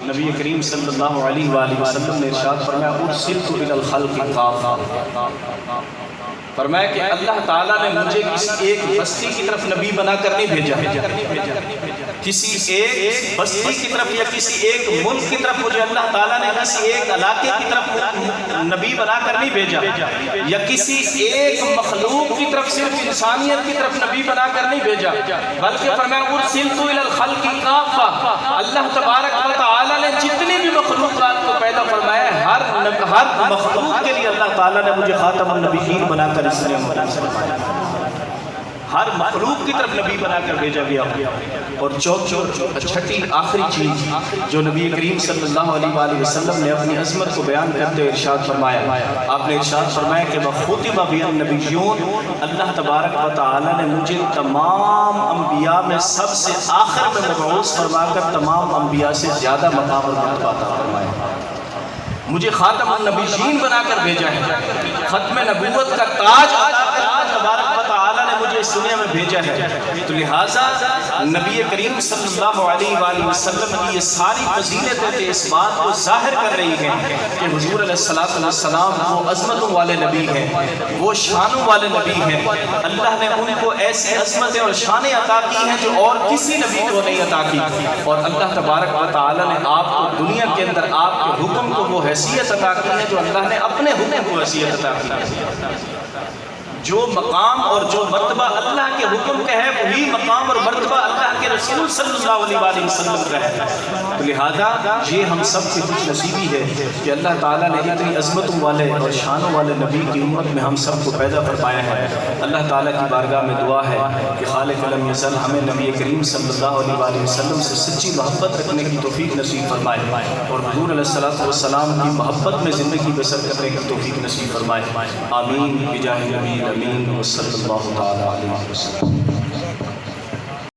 نبی کریم صلی اللہ علیہ وآلہ وسلم نے ارشاد فرمایا ارسلت الی الخلق کافہ، فرمایا کہ اللہ تعالیٰ نے مجھے کسی ایک بستی کی طرف نبی بنا کر نہیں بھیجا، کسی ایک بستی کی طرف یا کسی ایک ملک کی طرف مجھے اللہ تعالیٰ نے کسی ایک علاقے کی طرف نبی بنا کر نہیں بھیجا، یا کسی ایک مخلوق کی طرف صرف انسانیت کی طرف نبی بنا کر نہیں بھیجا، بلکہ فرمایا ارسلت الی الخلق کافہ، اللہ تبارک و تعالیٰ نے جتنی بھی مخلوقات کو پیدا فرمایا ہر مخلوق کے لیے اللہ تعالیٰ نے مجھے خاتم النبیین بنا کر اس لیے ہر مخلوق کی طرف نبی بنا کر بھیجا گیا۔ اور چھٹی آخری چیز جو نبی کریم صلی اللہ علیہ وآلہ وسلم نے اپنی عظمت کو بیان کرتے ارشاد فرمایا، آپ نے ارشاد فرمایا کہ وَخُتِمَ بِهِ النَّبِيُّونَ، اللہ تبارک و تعالی نے مجھے تمام انبیاء میں سب سے آخر میں مبعوث فرما کر تمام انبیاء سے زیادہ مقام اور مرتبہ عطا فرمایا، مجھے خاتم النبیین بنا کر بھیجا ہے، ختم نبوت کا تاج اللہ تبارک و تعالی نے مجھے اس دنیا میں بھیجا ہے۔ تو لہٰذا نبی کریم صلی اللہ علیہ وآلہ وسلم کی یہ ساری فضیلتیں اس بات کو ظاہر کر رہی ہیں کہ حضور علیہ السلام وہ عظمتوں والے نبی ہیں، وہ شانوں والے نبی ہیں، اللہ نے ان کو ایسی عظمتیں اور شانیں عطا کی ہیں جو اور کسی نبی کو نہیں عطا کی، اور اللہ تبارک و تعالی نے آپ کو دنیا کے اندر آپ کے حکم کو وہ حیثیت عطا کی ہے جو اللہ نے اپنے حکم کو حیثیت عطا کی ہے۔ جو مقام اور جو مرتبہ اللہ کے حکم کا ہے وہی مقام اور مرتبہ اللہ کے رسول صلی اللہ علیہ وآلہ وسلم کا ہے۔ تو لہذا یہ ہم سب کی خوش نصیبی ہے کہ اللہ تعالیٰ نے اتنی عظمتوں والے اور شانوں والے نبی کی امت میں ہم سب کو پیدا فرمایا ہے۔ اللہ تعالیٰ کی بارگاہ میں دعا ہے کہ خالق لم یزل ہمیں نبی کریم صلی اللہ علیہ وآلہ وسلم سے سچی محبت رکھنے کی توفیق نصیب فرمائے، اور حضور علیہ السلام کی محبت میں زندگی بسر کرنے کی توفیق نصیب فرمائے۔ آمین بجاہ نبی امین وصلی اللہ تعالی علیہ وسلم۔